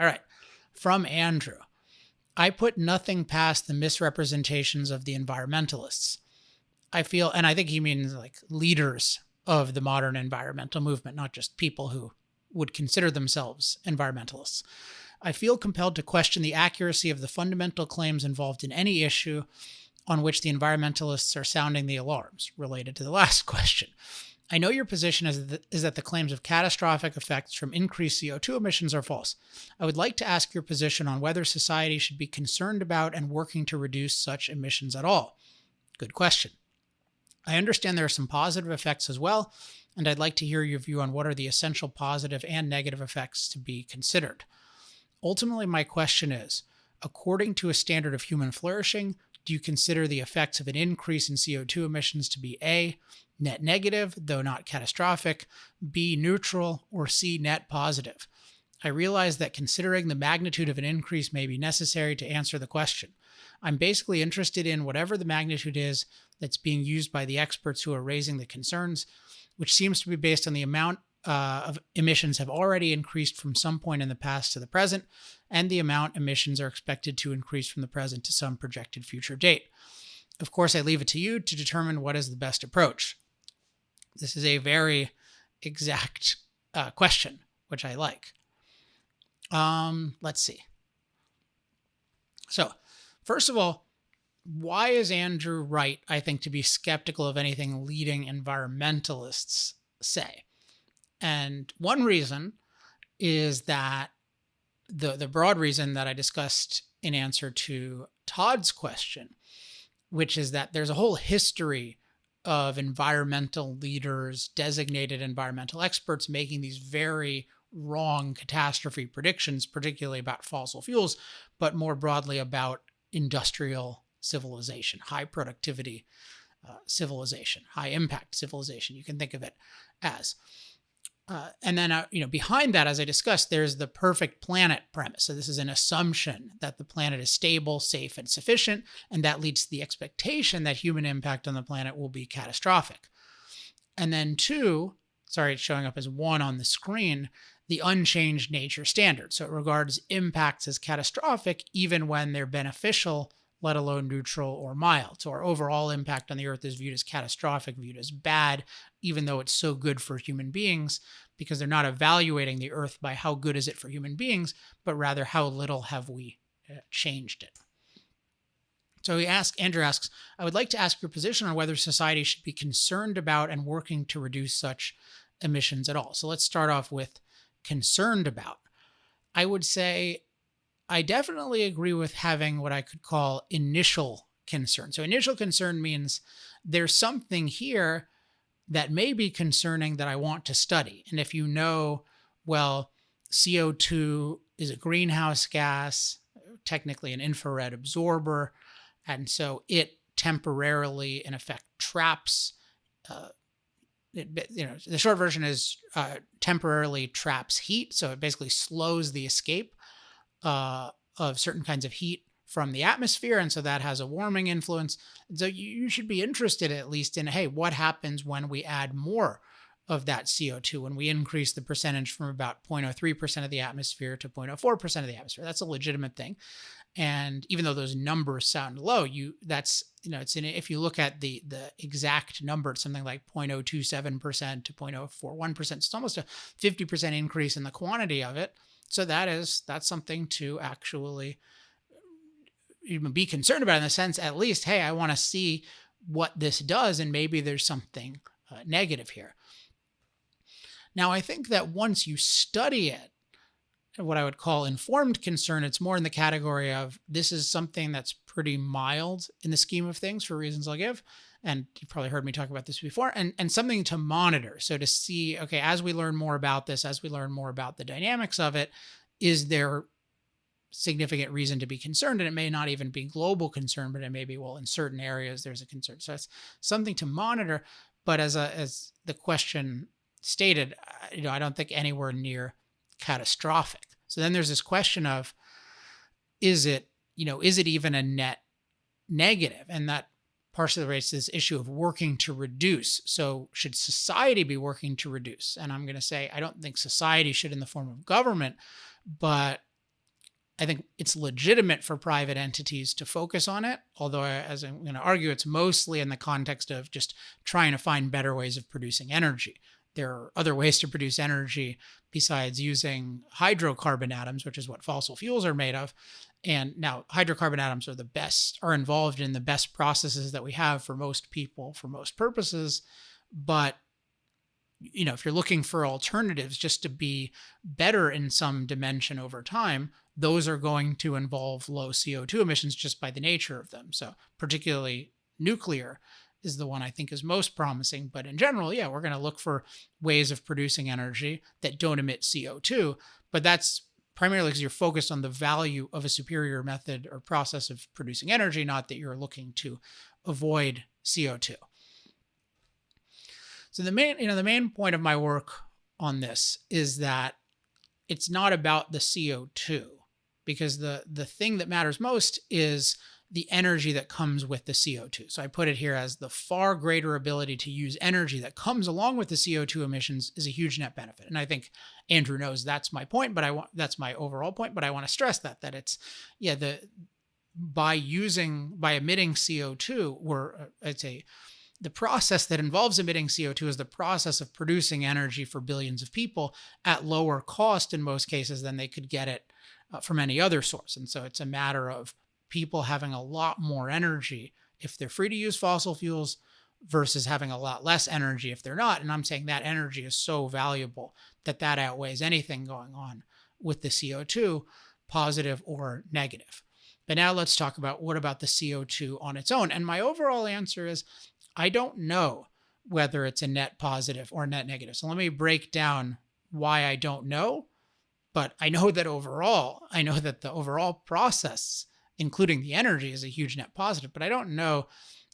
All right. From Andrew. I put nothing past the misrepresentations of the environmentalists. I feel, and I think he means like leaders of the modern environmental movement, not just people who would consider themselves environmentalists. I feel compelled to question the accuracy of the fundamental claims involved in any issue on which the environmentalists are sounding the alarms, related to the last question. I know your position is that the claims of catastrophic effects from increased CO2 emissions are false. I would like to ask your position on whether society should be concerned about and working to reduce such emissions at all. Good question. I understand there are some positive effects as well, and I'd like to hear your view on what are the essential positive and negative effects to be considered. Ultimately, my question is, according to a standard of human flourishing, do you consider the effects of an increase in CO2 emissions to be A, net negative, though not catastrophic, B, neutral, or C, net positive? I realize that considering the magnitude of an increase may be necessary to answer the question. I'm basically interested in whatever the magnitude is that's being used by the experts who are raising the concerns, which seems to be based on the amount of emissions have already increased from some point in the past to the present, and the amount emissions are expected to increase from the present to some projected future date. Of course, I leave it to you to determine what is the best approach. This is a very exact question, which I like. Let's see. So, first of all, why is Andrew right, I think, to be skeptical of anything leading environmentalists say? And one reason is that the broad reason that I discussed in answer to Todd's question, which is that there's a whole history of environmental leaders, designated environmental experts making these very wrong catastrophe predictions, particularly about fossil fuels, but more broadly about industrial civilization, high productivity civilization, high impact civilization. You can think of it as. And then, behind that, as I discussed, there's the perfect planet premise. So this is an assumption that the planet is stable, safe, and sufficient, and that leads to the expectation that human impact on the planet will be catastrophic. And then two, sorry, it's showing up as one on the screen, the unchanged nature standard. So it regards impacts as catastrophic even when they're beneficial, let alone neutral or mild. So our overall impact on the Earth is viewed as catastrophic, viewed as bad, even though it's so good for human beings, because they're not evaluating the Earth by how good is it for human beings, but rather how little have we changed it. So Andrew asks, I would like to ask your position on whether society should be concerned about and working to reduce such emissions at all. So let's start off with concerned about. I would say I definitely agree with having what I could call initial concern. So initial concern means there's something here that may be concerning that I want to study. And if you know, well, CO2 is a greenhouse gas, technically an infrared absorber, and so it temporarily, in effect, traps, the short version is temporarily traps heat. So it basically slows the escape of certain kinds of heat from the atmosphere. And so that has a warming influence. And so you should be interested at least in, hey, what happens when we add more of that CO2, when we increase the percentage from about 0.03% of the atmosphere to 0.04% of the atmosphere? That's a legitimate thing. And even though those numbers sound low, if you look at the exact number, it's something like 0.027% to 0.041%. It's almost a 50% increase in the quantity of it. So that's something to actually even be concerned about, in the sense, at least, hey, I want to see what this does, and maybe there's something negative here. Now, I think that once you study it, what I would call informed concern, it's more in the category of this is something that's pretty mild in the scheme of things for reasons I'll give. And you've probably heard me talk about this before, and something to monitor. So to see, okay, as we learn more about this, as we learn more about the dynamics of it, is there significant reason to be concerned? And it may not even be global concern, but it may be, well, in certain areas there's a concern. So it's something to monitor. But as the question stated, I don't think anywhere near catastrophic. So then there's this question of, is it even a net negative? And that partially relates to this issue of working to reduce. So should society be working to reduce? And I'm going to say, I don't think society should in the form of government, but I think it's legitimate for private entities to focus on it, although, as I'm going to argue, it's mostly in the context of just trying to find better ways of producing energy. There are other ways to produce energy besides using hydrocarbon atoms, which is what fossil fuels are made of. And now hydrocarbon atoms are involved in the best processes that we have for most people, for most purposes. But if you're looking for alternatives just to be better in some dimension over time, those are going to involve low CO2 emissions just by the nature of them. So particularly nuclear is the one I think is most promising. But in general, yeah, we're going to look for ways of producing energy that don't emit CO2. But that's primarily because you're focused on the value of a superior method or process of producing energy, not that you're looking to avoid CO2. So the main point of my work on this is that it's not about the CO2, because the thing that matters most is the energy that comes with the CO2. So I put it here as the far greater ability to use energy that comes along with the CO2 emissions is a huge net benefit. And I think Andrew knows that's my point, but that's my overall point. But I want to stress that it's, by emitting CO2, the process that involves emitting CO2 is the process of producing energy for billions of people at lower cost in most cases than they could get it from any other source. And so it's a matter of people having a lot more energy if they're free to use fossil fuels versus having a lot less energy if they're not. And I'm saying that energy is so valuable that outweighs anything going on with the CO2, positive or negative. But now let's talk about what about the CO2 on its own. And my overall answer is, I don't know whether it's a net positive or net negative. So let me break down why I don't know. But I know that the overall process, including the energy, is a huge net positive. But I don't know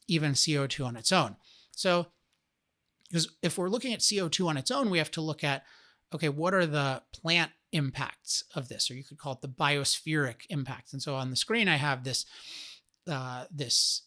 even CO2 on its own. So because if we're looking at CO2 on its own, we have to look at, okay, what are the plant impacts of this? Or you could call it the biospheric impacts. And so on the screen, I have this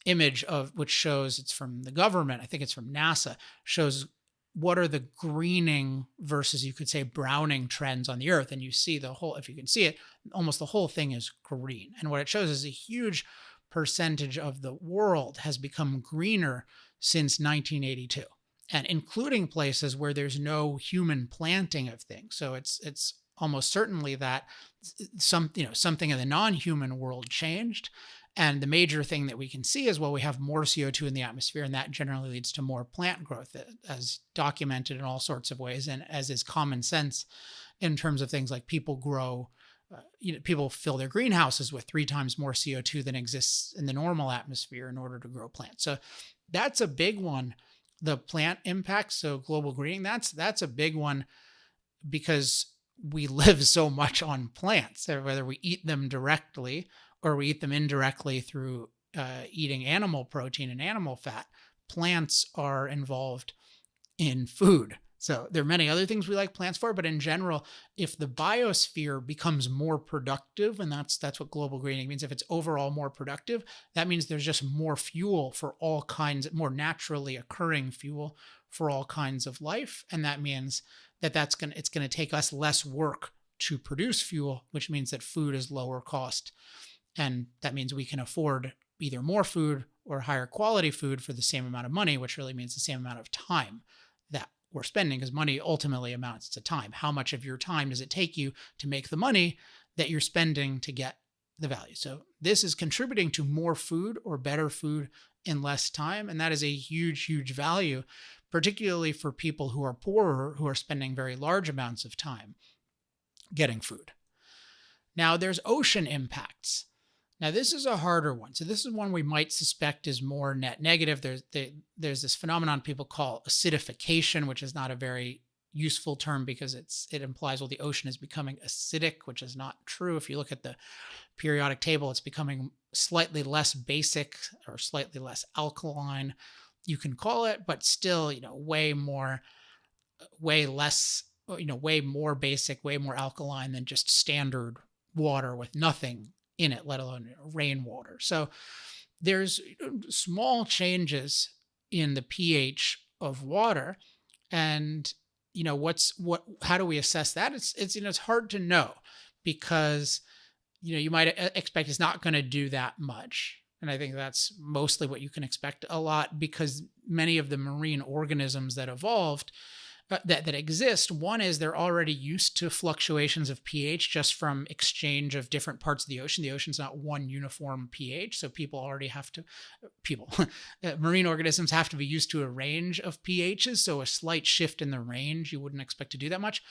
image which shows, it's from the government, I think it's from NASA, shows what are the greening versus, you could say, browning trends on the Earth. And you see if you can see it, almost the whole thing is green. And what it shows is a huge percentage of the world has become greener since 1982, and including places where there's no human planting of things. So it's almost certainly that something in the non-human world changed. And the major thing that we can see is, well, we have more CO2 in the atmosphere, and that generally leads to more plant growth, as documented in all sorts of ways, and as is common sense in terms of things like people grow, people fill their greenhouses with 3 times more CO2 than exists in the normal atmosphere in order to grow plants. So that's a big one. The plant impacts, so global greening, that's a big one, because we live so much on plants, whether we eat them directly or we eat them indirectly through eating animal protein and animal fat. Plants are involved in food. So there are many other things we like plants for, but in general, if the biosphere becomes more productive, and that's what global greening means, if it's overall more productive, that means there's just more fuel for all kinds, more naturally occurring fuel for all kinds of life. And that means it's going to take us less work to produce fuel, which means that food is lower cost. And that means we can afford either more food or higher quality food for the same amount of money, which really means the same amount of time that we're spending, because money ultimately amounts to time. How much of your time does it take you to make the money that you're spending to get the value? So this is contributing to more food or better food in less time. And that is a huge, huge value, particularly for people who are poorer, who are spending very large amounts of time getting food. Now there's ocean impacts. Now, this is a harder one. So this is one we might suspect is more net negative. There's this phenomenon people call acidification, which is not a very useful term because it implies, well, the ocean is becoming acidic, which is not true. If you look at the periodic table, it's becoming slightly less basic or slightly less alkaline, you can call it, but still, way more basic, way more alkaline than just standard water with nothing in it, let alone rainwater. So there's small changes in the pH of water, and how do we assess that? It's hard to know, because you might expect it's not going to do that much. And I think that's mostly what you can expect a lot, because many of the marine organisms that evolved, that exist, one is they're already used to fluctuations of pH just from exchange of different parts of the ocean. The ocean's not one uniform pH, so marine organisms have to be used to a range of pHs. So a slight shift in the range, you wouldn't expect to do that much.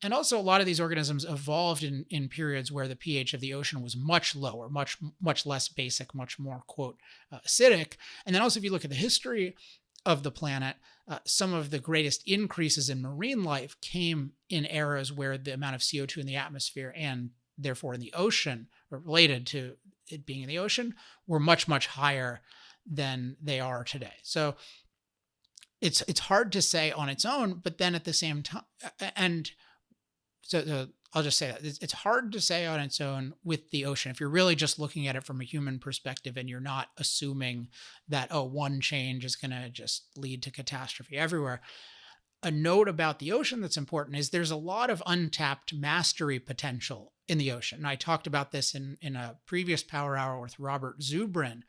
And also, a lot of these organisms evolved in periods where the pH of the ocean was much lower, much less basic, much more, quote, acidic. And then also, if you look at the history of the planet, some of the greatest increases in marine life came in eras where the amount of CO2 in the atmosphere and therefore in the ocean, or related to it being in the ocean, were much, much higher than they are today. So it's hard to say on its own, but then at the same time, and so I'll just say that it's hard to say on its own with the ocean. If you're really just looking at it from a human perspective and you're not assuming that, one change is going to just lead to catastrophe everywhere. A note about the ocean that's important is there's a lot of untapped mastery potential in the ocean. And I talked about this in a previous Power Hour with Robert Zubrin.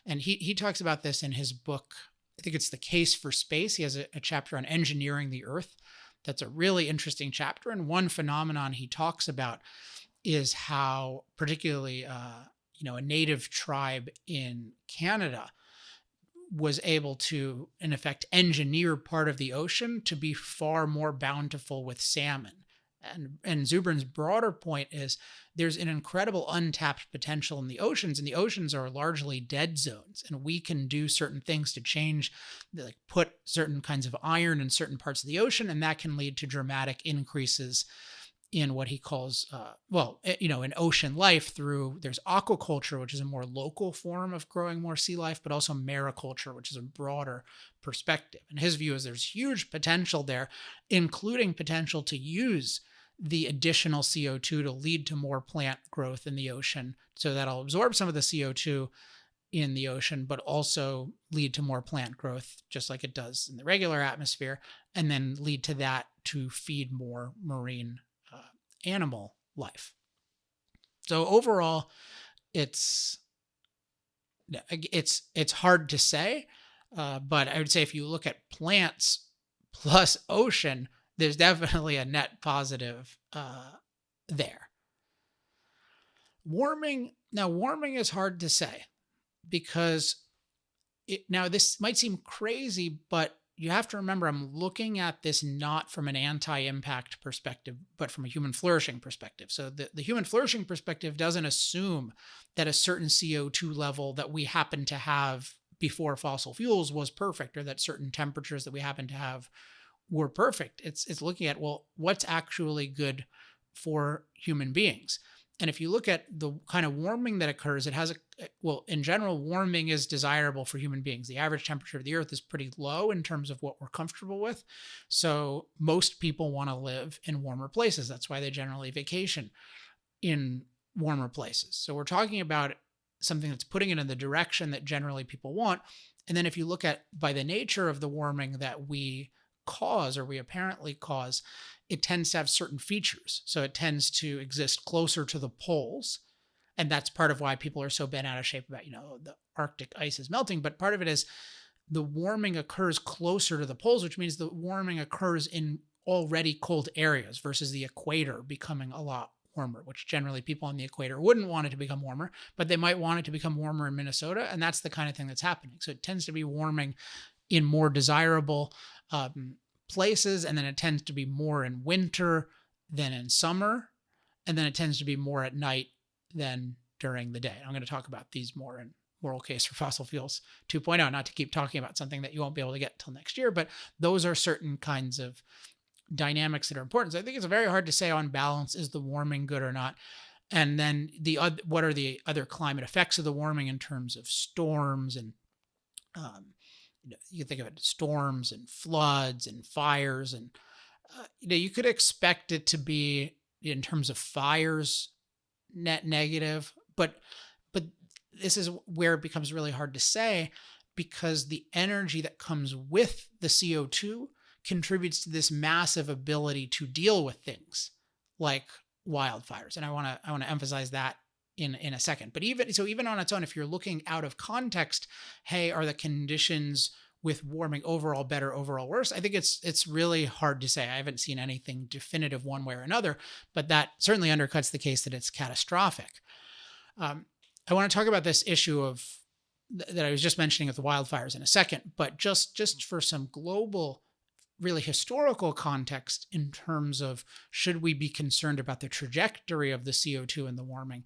And he talks about this in his book. I think it's The Case for Space. He has a chapter on engineering the Earth. That's a really interesting chapter. And one phenomenon he talks about is how, particularly, a native tribe in Canada was able to, in effect, engineer part of the ocean to be far more bountiful with salmon. And Zubrin's broader point is there's an incredible untapped potential in the oceans, and the oceans are largely dead zones. And we can do certain things to change, like put certain kinds of iron in certain parts of the ocean, and that can lead to dramatic increases in what he calls, in ocean life through, there's aquaculture, which is a more local form of growing more sea life, but also mariculture, which is a broader perspective. And his view is there's huge potential there, including potential to use the additional CO2 to lead to more plant growth in the ocean. So that'll absorb some of the CO2 in the ocean, but also lead to more plant growth, just like it does in the regular atmosphere, and then lead to that to feed more marine animal life. So overall, it's hard to say, but I would say if you look at plants plus ocean, there's definitely a net positive there. Warming is hard to say, because this might seem crazy, but you have to remember I'm looking at this not from an anti-impact perspective, but from a human flourishing perspective. So the human flourishing perspective doesn't assume that a certain CO2 level that we happen to have before fossil fuels was perfect, or that certain temperatures that we happen to have were perfect. It's looking at, well, what's actually good for human beings. And if you look at the kind of warming that occurs, in general, warming is desirable for human beings. The average temperature of the Earth is pretty low in terms of what we're comfortable with. So most people want to live in warmer places. That's why they generally vacation in warmer places. So we're talking about something that's putting it in the direction that generally people want. And then if you look at, by the nature of the warming that we cause, or we apparently cause, it tends to have certain features. So it tends to exist closer to the poles. And that's part of why people are so bent out of shape about, the Arctic ice is melting. But part of it is the warming occurs closer to the poles, which means the warming occurs in already cold areas versus the equator becoming a lot warmer, which generally people on the equator wouldn't want it to become warmer, but they might want it to become warmer in Minnesota. And that's the kind of thing that's happening. So it tends to be warming in more desirable places, and then it tends to be more in winter than in summer, and then it tends to be more at night than during the day. I'm going to talk about these more in Moral Case for Fossil Fuels 2.0, not to keep talking about something that you won't be able to get till next year, but those are certain kinds of dynamics that are important. So I think it's very hard to say on balance, is the warming good or not? And then what are the other climate effects of the warming in terms of storms and you can think of it as storms and floods and fires, and you could expect it to be, in terms of fires, net negative, but this is where it becomes really hard to say, because the energy that comes with the CO2 contributes to this massive ability to deal with things like wildfires. And I want to emphasize that in a second. But even on its own, if you're looking out of context, hey, are the conditions with warming overall better, overall worse? I think it's really hard to say. I haven't seen anything definitive one way or another, but that certainly undercuts the case that it's catastrophic. I want to talk about this issue of that I was just mentioning of the wildfires in a second, but just for some global, really historical context in terms of should we be concerned about the trajectory of the CO2 and the warming.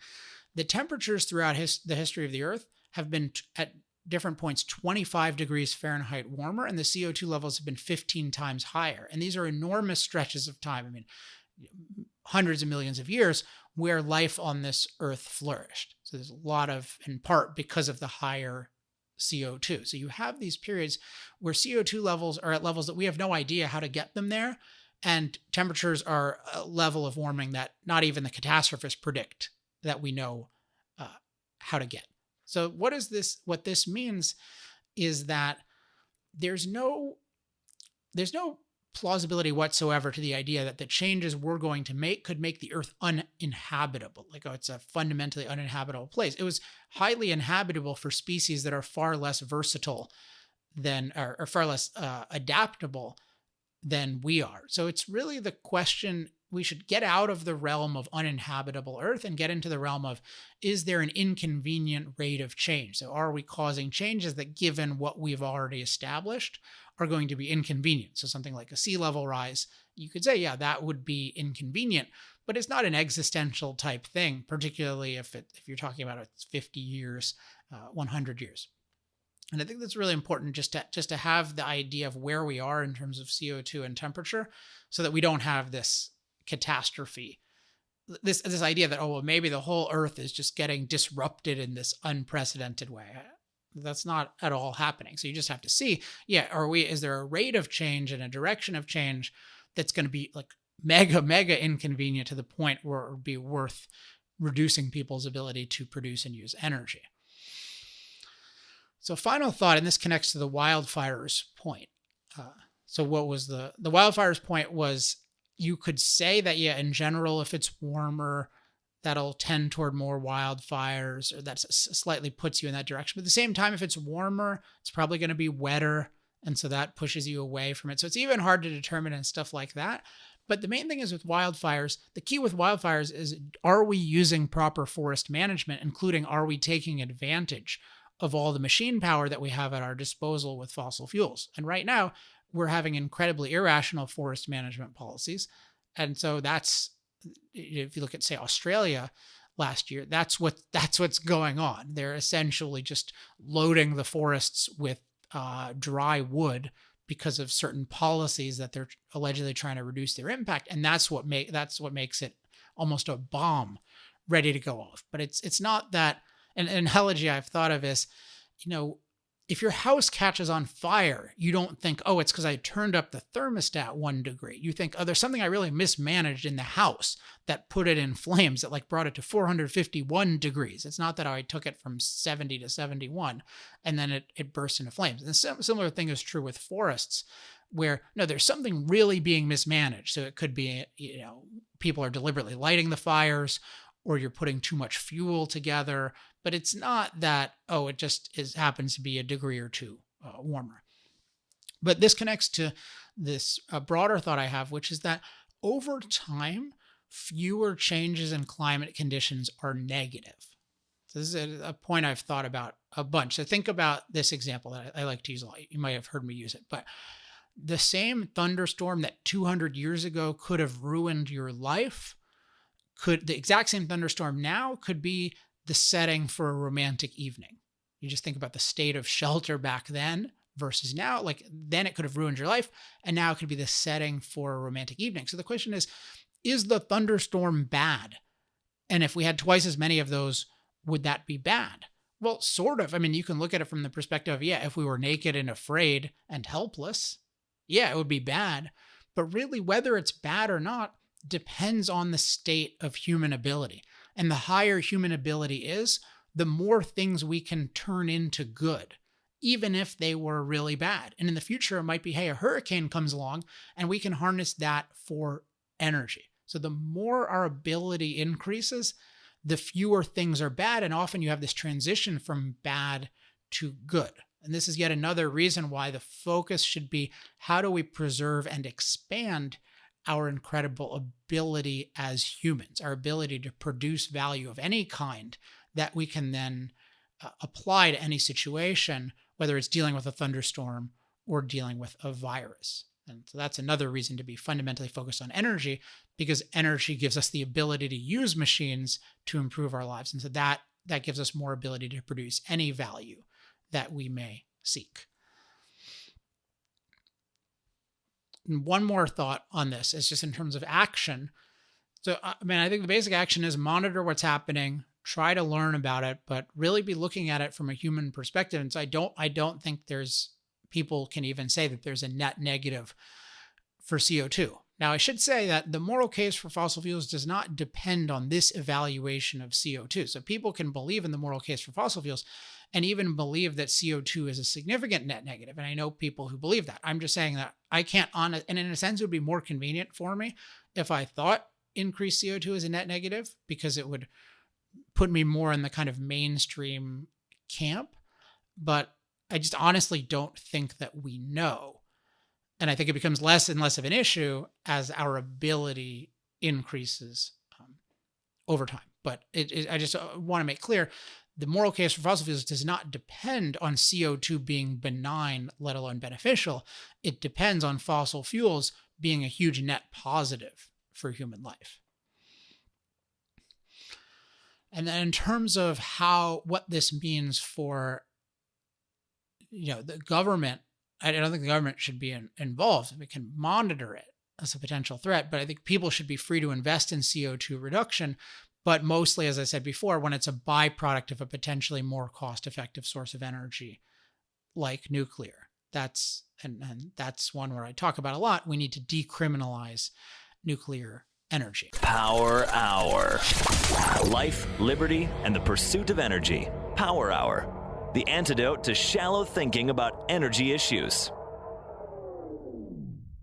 The temperatures throughout the history of the Earth have been at different points 25 degrees Fahrenheit warmer, and the CO2 levels have been 15 times higher. And these are enormous stretches of time. I mean, hundreds of millions of years where life on this Earth flourished. So there's a lot of, in part, because of the higher CO2. So you have these periods where CO2 levels are at levels that we have no idea how to get them there, and temperatures are a level of warming that not even the catastrophists predict that we know how to get. So what this means is that there's no plausibility whatsoever to the idea that the changes we're going to make could make the Earth uninhabitable. Like, oh, it's a fundamentally uninhabitable place. It was highly inhabitable for species that are far less versatile than, or far less adaptable than we are. So it's really the question, we should get out of the realm of uninhabitable Earth and get into the realm of, is there an inconvenient rate of change? So are we causing changes that, given what we've already established, are going to be inconvenient? So something like a sea level rise, you could say, yeah, that would be inconvenient, but it's not an existential type thing, particularly if you're talking about 50 years, 100 years. And I think that's really important just to have the idea of where we are in terms of CO2 and temperature, so that we don't have this catastrophe, this idea that, oh, well, maybe the whole Earth is just getting disrupted in this unprecedented way. That's not at all happening. So you just have to see, is there a rate of change and a direction of change that's going to be like mega inconvenient to the point where it would be worth reducing people's ability to produce and use energy. So final thought, and this connects to the wildfires point. So what was the wildfires point was, you could say that, in general, if it's warmer, that'll tend toward more wildfires, or that slightly puts you in that direction. But at the same time, if it's warmer, it's probably going to be wetter, and so that pushes you away from it. So it's even hard to determine and stuff like that. But the main thing is with wildfires, the key with wildfires is, are we using proper forest management, including are we taking advantage of all the machine power that we have at our disposal with fossil fuels? And right now, we're having incredibly irrational forest management policies. And so that's, if you look at, say, Australia last year, that's what's going on. They're essentially just loading the forests with dry wood because of certain policies that they're allegedly trying to reduce their impact, and that's what makes it almost a bomb ready to go off. But it's not that. An analogy I've thought of is, if your house catches on fire, you don't think, oh, it's because I turned up the thermostat 1 degree. You think, oh, there's something I really mismanaged in the house that put it in flames, that brought it to 451 degrees. It's not that I took it from 70 to 71 and then it burst into flames. And a similar thing is true with forests, where, no, there's something really being mismanaged. So it could be, people are deliberately lighting the fires, or you're putting too much fuel together, but it's not that, oh, it just happens to be a degree or two warmer. But this connects to this broader thought I have, which is that over time, fewer changes in climate conditions are negative. So this is a point I've thought about a bunch. So think about this example that I like to use a lot. You might have heard me use it, but the same thunderstorm that 200 years ago could have ruined your life, the exact same thunderstorm now could be the setting for a romantic evening. You just think about the state of shelter back then versus now. Like, then it could have ruined your life, and now it could be the setting for a romantic evening. So the question is the thunderstorm bad? And if we had twice as many of those, would that be bad? Well, sort of. I mean, you can look at it from the perspective of, if we were naked and afraid and helpless, it would be bad. But really, whether it's bad or not depends on the state of human ability. And the higher human ability is, the more things we can turn into good, even if they were really bad. And in the future, it might be, hey, a hurricane comes along and we can harness that for energy. So the more our ability increases, the fewer things are bad. And often you have this transition from bad to good. And this is yet another reason why the focus should be, how do we preserve and expand our incredible ability as humans, our ability to produce value of any kind that we can then apply to any situation, whether it's dealing with a thunderstorm or dealing with a virus. And so that's another reason to be fundamentally focused on energy, because energy gives us the ability to use machines to improve our lives. And so that gives us more ability to produce any value that we may seek. And one more thought on this is just in terms of action. So, I think the basic action is monitor what's happening, try to learn about it, but really be looking at it from a human perspective. And so I don't think people can even say that there's a net negative for CO2. Now, I should say that the moral case for fossil fuels does not depend on this evaluation of CO2. So people can believe in the moral case for fossil fuels and even believe that CO2 is a significant net negative. And I know people who believe that. I'm just saying that I can't and in a sense, it would be more convenient for me if I thought increased CO2 is a net negative, because it would put me more in the kind of mainstream camp. But I just honestly don't think that we know. And I think it becomes less and less of an issue as our ability increases over time. But I just want to make clear, the moral case for fossil fuels does not depend on CO2 being benign, let alone beneficial. It depends on fossil fuels being a huge net positive for human life. And then in terms of what this means for the government, I don't think the government should be involved. We can monitor it as a potential threat, but I think people should be free to invest in CO2 reduction. But mostly, as I said before, when it's a byproduct of a potentially more cost-effective source of energy, like nuclear. That's one where I talk about a lot. We need to decriminalize nuclear energy. Power Hour. Life, liberty, and the pursuit of energy. Power Hour. The antidote to shallow thinking about energy issues.